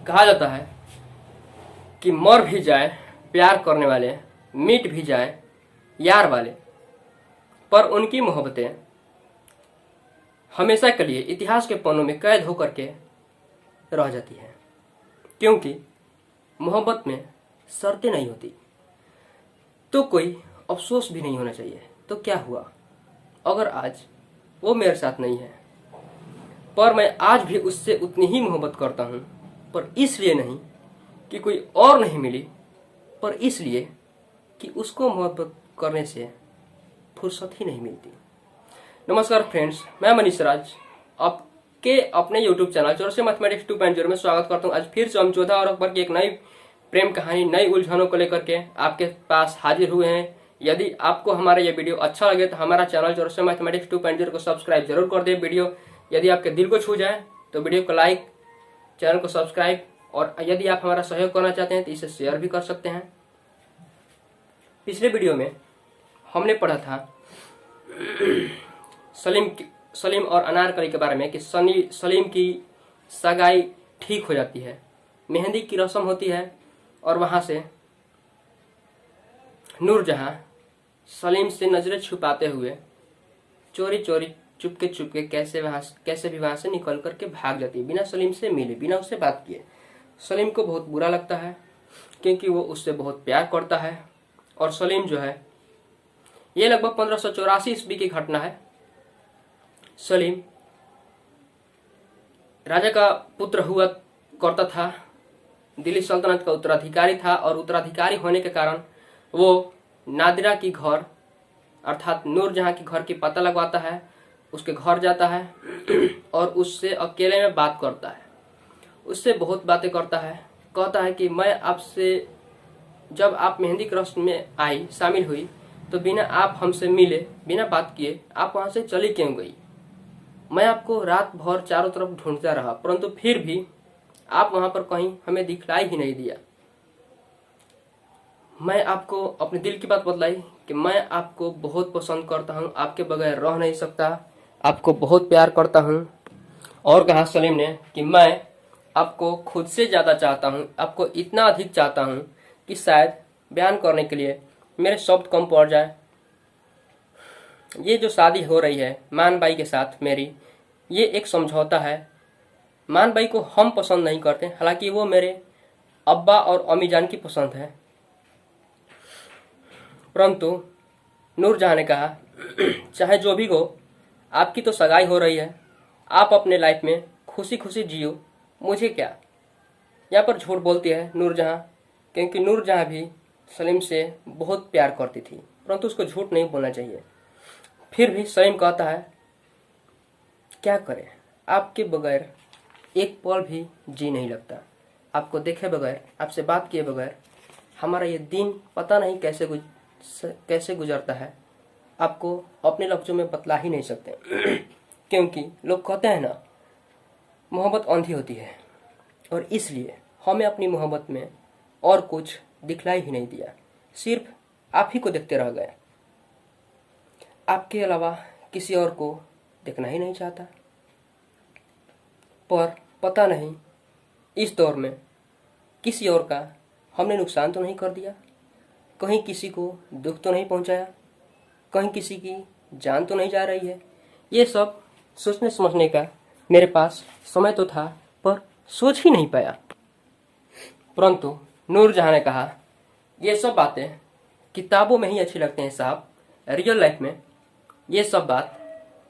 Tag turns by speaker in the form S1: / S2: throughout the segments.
S1: कहा जाता है कि मर भी जाए प्यार करने वाले, मिट भी जाए यार वाले, पर उनकी मोहब्बतें हमेशा के लिए इतिहास के पन्नों में कैद होकर के रह जाती हैं, क्योंकि मोहब्बत में शर्तें नहीं होती। तो कोई अफसोस भी नहीं होना चाहिए। तो क्या हुआ अगर आज वो मेरे साथ नहीं है, पर मैं आज भी उससे उतनी ही मोहब्बत करता हूँ, पर इसलिए नहीं कि कोई और नहीं मिली, पर इसलिए कि उसको मोहब्बत करने से फुर्सत ही नहीं मिलती। नमस्कार फ्रेंड्स, मैं मनीष राज आपके अपने यूट्यूब चैनल चौरसिया मैथमेटिक्स 2.0 में स्वागत करता हूँ। आज फिर से हम जोधा और अकबर की एक नई प्रेम कहानी, नई उलझनों को लेकर के आपके पास हाजिर हुए हैं। यदि आपको हमारा ये वीडियो अच्छा लगे तो हमारा चैनल चौरसिया मैथमेटिक्स 2.0 को सब्सक्राइब जरूर कर दें। वीडियो यदि आपके दिल को छू जाए तो वीडियो को लाइक, चैनल को सब्सक्राइब, और यदि आप हमारा सहयोग करना चाहते हैं तो इसे शेयर भी कर सकते हैं। पिछले वीडियो में हमने पढ़ा था सलीम और अनारकली के बारे में कि सलीम की सगाई ठीक हो जाती है, मेहंदी की रस्म होती है, और वहां से नूरजहां सलीम से नजरें छुपाते हुए चोरी चोरी चुपके कैसे भी वहां से निकल करके भाग जाती है, बिना सलीम से मिले, बिना उससे बात किए। सलीम को बहुत बुरा लगता है क्योंकि वो उससे बहुत प्यार करता है। और सलीम जो है, ये लगभग 1584 ईस्वी की घटना है। सलीम राजा का पुत्र हुआ करता था, दिल्ली सल्तनत का उत्तराधिकारी था, और उत्तराधिकारी होने के कारण वो नादिरा की घर अर्थात नूरजहां की घर की पता लगवाता है, उसके घर जाता है और उससे अकेले में बात करता है। उससे बहुत बातें करता है, कहता है कि मैं आपसे, जब आप मेहंदी की रस्म में आई, शामिल हुई, तो बिना आप हमसे मिले, बिना बात किए आप वहां से चली क्यों गई? मैं आपको रात भर चारों तरफ ढूंढता रहा, परंतु फिर भी आप वहां पर कहीं हमें दिखलाई ही नहीं दिया। मैं आपको अपने दिल की बात बतलाई कि मैं आपको बहुत पसंद करता हूं, आपके बगैर रह नहीं सकता, आपको बहुत प्यार करता हूं। और कहा सलीम ने कि मैं आपको खुद से ज्यादा चाहता हूं, आपको इतना अधिक चाहता हूं कि शायद बयान करने के लिए मेरे शब्द कम पड़ जाए। ये जो शादी हो रही है मान बाई के साथ मेरी, ये एक समझौता है। मान बाई को हम पसंद नहीं करते, हालांकि वो मेरे अब्बा और अम्मी जान की पसंद है, परंतु नूरजहां ने कहा चाहे जो भी हो, आपकी तो सगाई हो रही है, आप अपने लाइफ में खुशी खुशी जियो, मुझे क्या। यहाँ पर झूठ बोलती है नूरजहां, क्योंकि नूरजहां भी सलीम से बहुत प्यार करती थी, परंतु उसको झूठ नहीं बोलना चाहिए। फिर भी सलीम कहता है क्या करे, आपके बगैर एक पल भी जी नहीं लगता, आपको देखे बगैर, आपसे बात किए बगैर हमारा ये दिन पता नहीं कैसे गुजरता है, आपको अपने लफ्जों में बतला ही नहीं सकते क्योंकि लोग कहते हैं ना, मोहब्बत अंधी होती है, और इसलिए हमें अपनी मोहब्बत में और कुछ दिखलाई ही नहीं दिया, सिर्फ आप ही को देखते रह गए, आपके अलावा किसी और को देखना ही नहीं चाहता। पर पता नहीं इस दौर में किसी और का हमने नुकसान तो नहीं कर दिया, कहीं किसी को दुख तो नहीं पहुंचाया, कहीं किसी की जान तो नहीं जा रही है। ये सब सोचने समझने का मेरे पास समय तो था, पर सोच ही नहीं पाया। परंतु नूरजहां ने कहा ये सब बातें किताबों में ही अच्छी लगती हैं साहब, रियल लाइफ में ये सब बात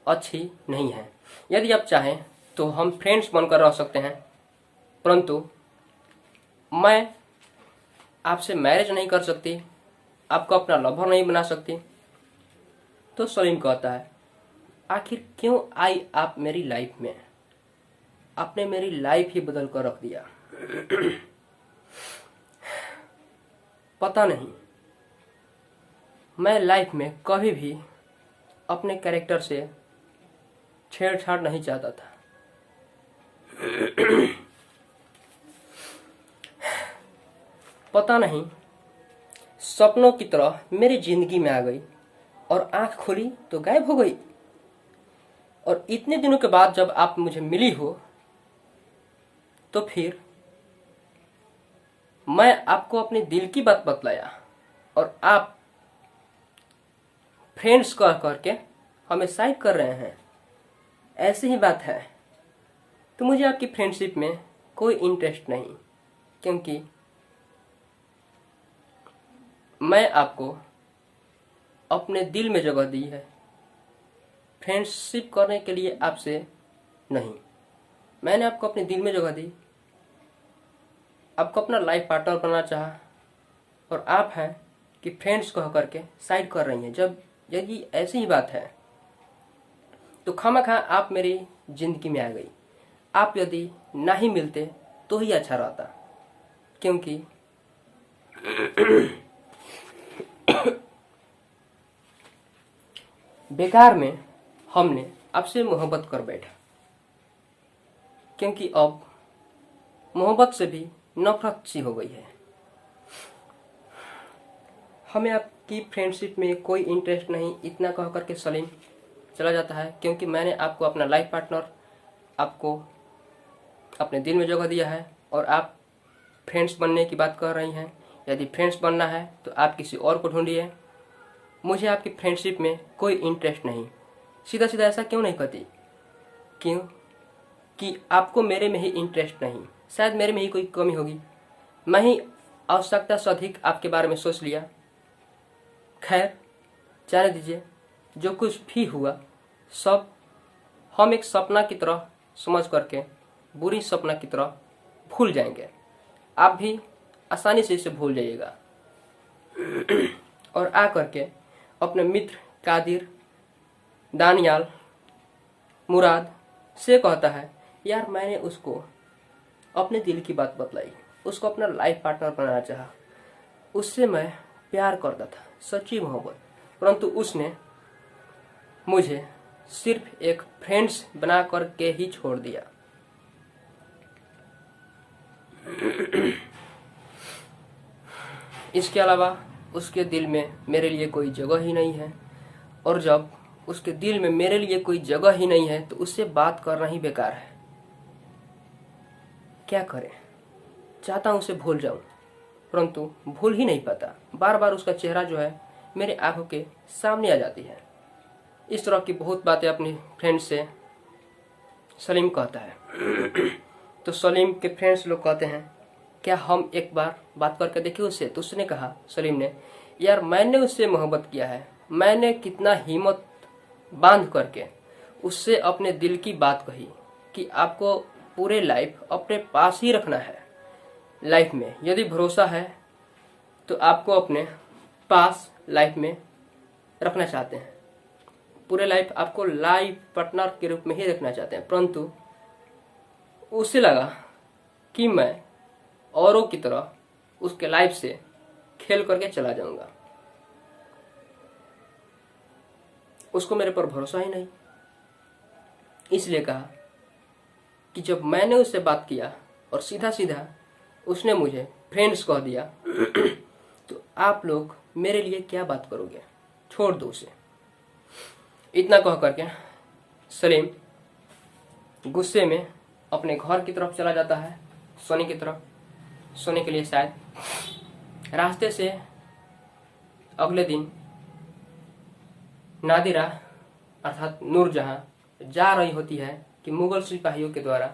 S1: अच्छी नहीं है। यदि आप चाहें तो हम फ्रेंड्स बनकर रह सकते हैं, परंतु मैं आपसे मैरिज नहीं कर सकती, आपको अपना लवर नहीं बना सकती। तो सलीम कहता है आखिर क्यों आई आप मेरी लाइफ में, आपने मेरी लाइफ ही बदल कर रख दिया। पता नहीं, मैं लाइफ में कभी भी अपने कैरेक्टर से छेड़छाड़ नहीं चाहता था। पता नहीं सपनों की तरह मेरी जिंदगी में आ गई, और आंख खुली तो गायब हो गई। और इतने दिनों के बाद जब आप मुझे मिली हो, तो फिर मैं आपको अपने दिल की बात बतलाया और आप फ्रेंड्स कह करके हमें साइड कर रहे हैं, ऐसी ही बात है। तो मुझे आपकी फ्रेंडशिप में कोई इंटरेस्ट नहीं, क्योंकि मैं आपको अपने दिल में जगह दी है, फ्रेंडशिप करने के लिए आपसे नहीं। मैंने आपको अपने दिल में जगह दी, आपको अपना लाइफ पार्टनर बनना चाहा, और आप हैं कि फ्रेंड्स कह करके साइड कर रही हैं। जब यदि ऐसी ही बात है तो खामखा आप मेरी जिंदगी में आ गई। आप यदि ना ही मिलते तो ही अच्छा रहता, क्योंकि बेकार में हमने आपसे मोहब्बत कर बैठा, क्योंकि अब मोहब्बत से भी नफरत सी हो गई है। हमें आपकी फ्रेंडशिप में कोई इंटरेस्ट नहीं, इतना कह करके सलीम चला जाता है, क्योंकि मैंने आपको अपना लाइफ पार्टनर, आपको अपने दिल में जगह दिया है, और आप फ्रेंड्स बनने की बात कर रही हैं। यदि फ्रेंड्स बनना है तो आप किसी और को ढूंढिए, मुझे आपकी फ्रेंडशिप में कोई इंटरेस्ट नहीं। सीधा सीधा ऐसा क्यों नहीं कहती? क्यों कि आपको मेरे में ही इंटरेस्ट नहीं, शायद मेरे में ही कोई कमी होगी। मैं ही आवश्यकता से अधिक आपके बारे में सोच लिया। खैर, जाने दीजिए, जो कुछ भी हुआ सब हम एक सपना की तरह समझ करके बुरी सपना की तरह भूल जाएंगे। आप भी आसानी से इसे भूल जाइएगा और आ करके अपने मित्र कादिर, दानियाल, मुराद से कहता है, यार मैंने उसको अपने दिल की बात बतलाई, उसको अपना लाइफ पार्टनर बनाना चाहा, उससे मैं प्यार करता था, सच्ची मोहब्बत, परंतु उसने मुझे सिर्फ एक फ्रेंड्स बना करके ही छोड़ दिया। इसके अलावा उसके दिल में मेरे लिए कोई जगह ही नहीं है, और जब उसके दिल में मेरे लिए कोई जगह ही नहीं है तो उससे बात करना ही बेकार है। क्या करें? चाहता हूं उसे भूल जाऊं, परंतु भूल ही नहीं पाता। बार बार उसका चेहरा जो है मेरे आंखों के सामने आ जाती है। इस तरह की बहुत बातें अपनी फ्रेंड से सलीम कहता है। तो सलीम के फ्रेंड्स लोग कहते हैं, क्या हम एक बार बात करके देखें उससे? तो उसने कहा, सलीम ने, यार मैंने उससे मोहब्बत किया है, मैंने कितना हिम्मत बांध करके उससे अपने दिल की बात कही कि आपको पूरे लाइफ अपने पास ही रखना है। लाइफ में यदि भरोसा है तो आपको अपने पास लाइफ में रखना चाहते हैं, पूरे लाइफ आपको लाइफ पार्टनर के रूप में ही रखना चाहते हैं, परंतु उसे लगा कि मैं औरों की तरह उसके लाइफ से खेल करके चला जाऊंगा। उसको मेरे पर भरोसा ही नहीं, इसलिए कहा कि जब मैंने उससे बात किया और सीधा सीधा उसने मुझे फ्रेंड्स कह दिया तो आप लोग मेरे लिए क्या बात करोगे? छोड़ दो उसे। इतना कह करके सलीम गुस्से में अपने घर की तरफ चला जाता है, सोने की तरफ, सोने के लिए। शायद रास्ते से अगले दिन नादिरा अर्थात नूरजहां जा रही होती है कि मुगल सिपाहियों के द्वारा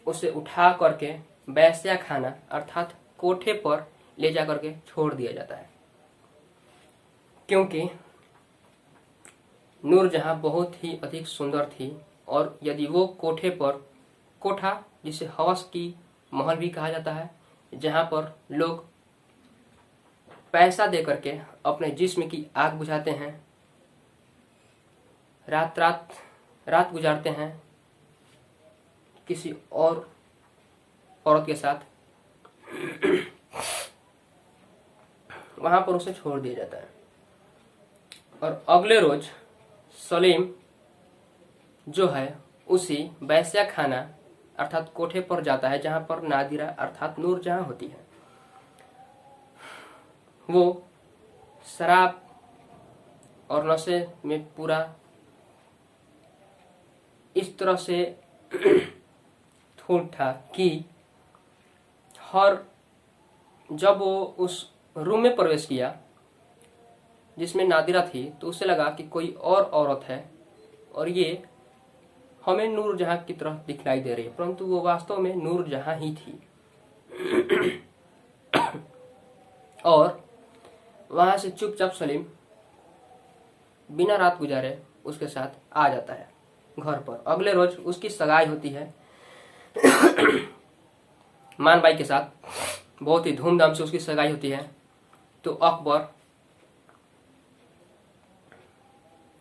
S1: उसे उठा करके वैश्या खाना अर्थात कोठे पर ले जा करके छोड़ दिया जाता है, क्योंकि नूरजहां बहुत ही अधिक सुंदर थी, और यदि वो कोठे पर, कोठा जिसे हवस की महल भी कहा जाता है, जहां पर लोग पैसा दे करके अपने जिस्म की आग बुझाते हैं, रात गुजारते हैं किसी और औरत के साथ, वहां पर उसे छोड़ दिया जाता है। और अगले रोज सलीम जो है उसी वैश्या खाना अर्थात कोठे पर जाता है जहां पर नादिरा अर्थात नूरजहां होती है। वो शराब और नशे में पूरा इस तरह से धूल था कि हर जब वो उस रूम में प्रवेश किया जिसमें नादिरा थी, तो उसे लगा कि कोई और औरत है और ये हमें नूरजहां की तरह दिखलाई दे रही है, परंतु वो वास्तव में नूरजहां ही थी। और वहां से चुपचाप सलीम बिना रात गुजारे उसके साथ आ जाता है घर पर। अगले रोज उसकी सगाई होती है मान भाई के साथ, बहुत ही धूमधाम से उसकी सगाई होती है। तो अकबर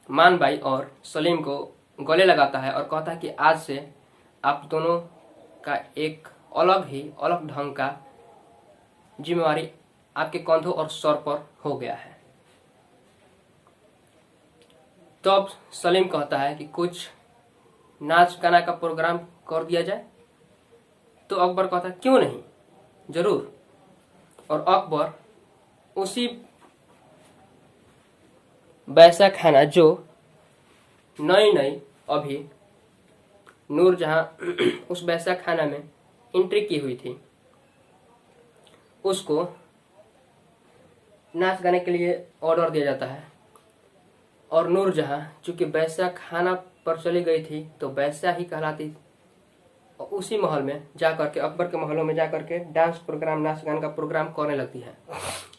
S1: मान भाई और सलीम को गले लगाता है और कहता है कि आज से आप दोनों का एक अलग ढंग का जिम्मेवारी आपके कंधों और सर पर हो गया है। तो अब सलीम कहता है कि कुछ नाच गाना का प्रोग्राम कर दिया जाए। तो अकबर कहता है क्यों नहीं, जरूर। और अकबर उसी वैसा खाना जो नई अभी नूरजहां उस वैसा खाना में एंट्री की हुई थी, उसको नाच गाने के लिए ऑर्डर दिया जाता है। और नूरजहां चूंकि वैसा खाना पर चली गई थी तो वैसा ही कहलाती। और उसी महल में जाकर के, अकबर के महलों में जाकर के डांस प्रोग्राम, नाच गान का प्रोग्राम करने लगती है।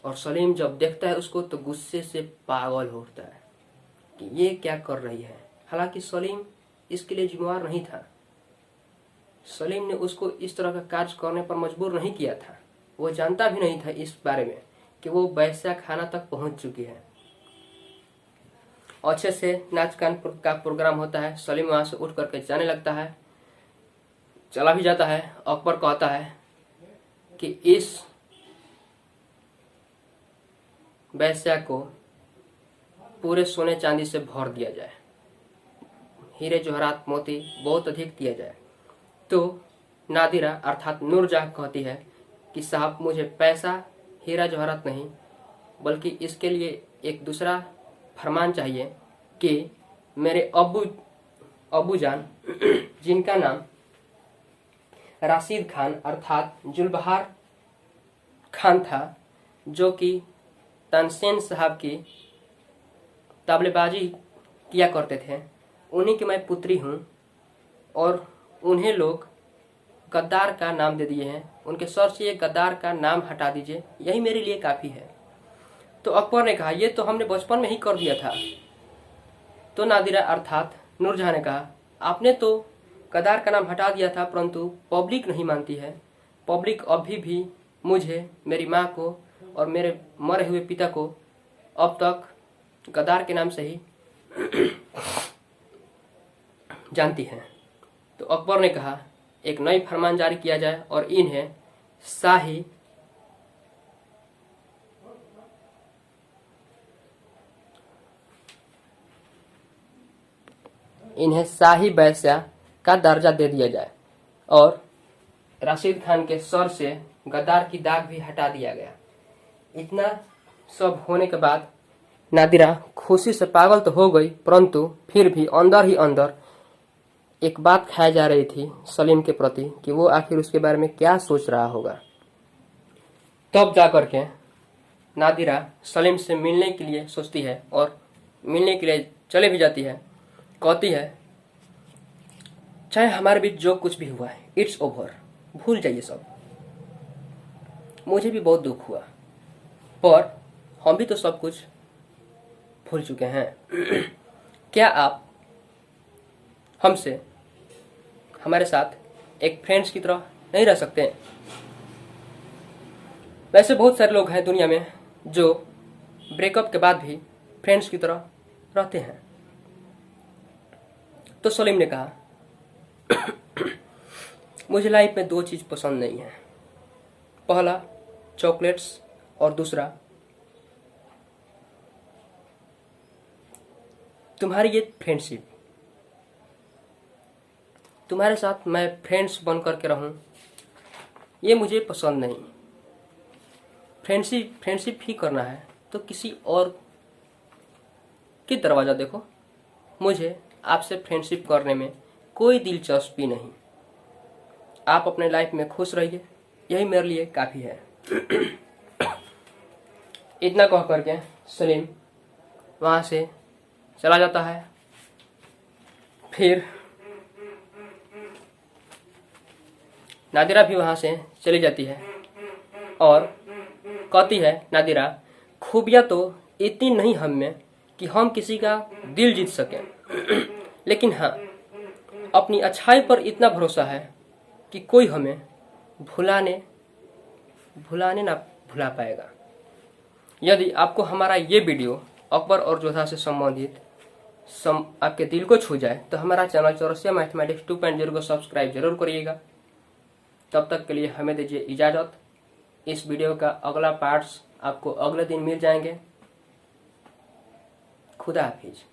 S1: और सलीम जब देखता है उसको तो गुस्से से पागल हो उठता है कि ये क्या कर रही है। हालांकि सलीम इसके लिए जिम्मेवार नहीं था। सलीम ने उसको इस तरह का कार्य करने पर मजबूर नहीं किया था। वो जानता भी नहीं था इस बारे में कि वो वैसा खाना तक पहुंच चुकी है। अच्छे से नाच गान का प्रोग्राम होता है। सलीम वहां से उठ करके जाने लगता है, चला भी जाता है। अकबर कहता है कि इस वैश्या को पूरे सोने चांदी से भर दिया जाए, हीरे जवाहरात मोती बहुत अधिक दिया जाए। तो नादिरा अर्थात नूरजहां कहती है कि साहब, मुझे पैसा, हीरा जवाहरात नहीं, बल्कि इसके लिए एक दूसरा फरमान चाहिए कि मेरे अबू जान जिनका नाम राशिद खान अर्थात जुल्बहार खान था, जो कि तानसेन साहब की तबलेबाजी किया करते थे, उन्हीं की मैं पुत्री हूँ। और उन्हें लोग गद्दार का नाम दे दिए हैं, उनके सर से ये गद्दार का नाम हटा दीजिए, यही मेरे लिए काफ़ी है। तो अकबर ने कहा ये तो हमने बचपन में ही कर दिया था। तो नादिरा अर्थात नूरजहां ने कहा आपने तो गद्दार का नाम हटा दिया था, परंतु पब्लिक नहीं मानती है। पब्लिक अभी भी मुझे, मेरी माँ को और मेरे मरे हुए पिता को अब तक गद्दार के नाम से ही जानती है। तो अकबर ने कहा एक नई फरमान जारी किया जाए और इन्हें शाही वैश्या का दर्जा दे दिया जाए और राशिद खान के सर से गद्दार की दाग भी हटा दिया गया। इतना सब होने के बाद नादिरा खुशी से पागल तो हो गई, परंतु फिर भी अंदर ही अंदर एक बात खाई जा रही थी सलीम के प्रति कि वो आखिर उसके बारे में क्या सोच रहा होगा। तब जाकर के नादिरा सलीम से मिलने के लिए सोचती है और मिलने के लिए चले भी जाती है। कहती है चाहे हमारे बीच जो कुछ भी हुआ है, इट्स ओवर, भूल जाइए सब। मुझे भी बहुत दुख हुआ, पर हम भी तो सब कुछ भूल चुके हैं। क्या आप हमसे, हमारे साथ एक फ्रेंड्स की तरह नहीं रह सकते? वैसे बहुत सारे लोग हैं दुनिया में जो ब्रेकअप के बाद भी फ्रेंड्स की तरह रहते हैं। तो सलीम ने कहा मुझे लाइफ में दो चीज पसंद नहीं है, पहला चॉकलेट्स और दूसरा तुम्हारी ये फ्रेंडशिप। तुम्हारे साथ मैं फ्रेंड्स बन करके रहूं, ये मुझे पसंद नहीं। फ्रेंडशिप ही करना है तो किसी और की दरवाजा देखो। मुझे आपसे फ्रेंडशिप करने में कोई दिलचस्पी नहीं। आप अपने लाइफ में खुश रहिए, यही मेरे लिए काफ़ी है। इतना कह करके सलीम वहाँ से चला जाता है। फिर नादिरा भी वहाँ से चली जाती है और कहती है नादिरा, खूबियाँ तो इतनी नहीं हम में कि हम किसी का दिल जीत सकें, लेकिन हाँ, अपनी अच्छाई पर इतना भरोसा है कि कोई हमें भुलाने ना भुला पाएगा। यदि आपको हमारा ये वीडियो अकबर और जोधा से संबंधित आपके दिल को छू जाए तो हमारा चैनल चौरसिया मैथमेटिक्स 2.0 को सब्सक्राइब जरूर करिएगा। तब तक के लिए हमें दीजिए इजाज़त। इस वीडियो का अगला पार्ट्स आपको अगले दिन मिल जाएंगे। खुदा हाफिज।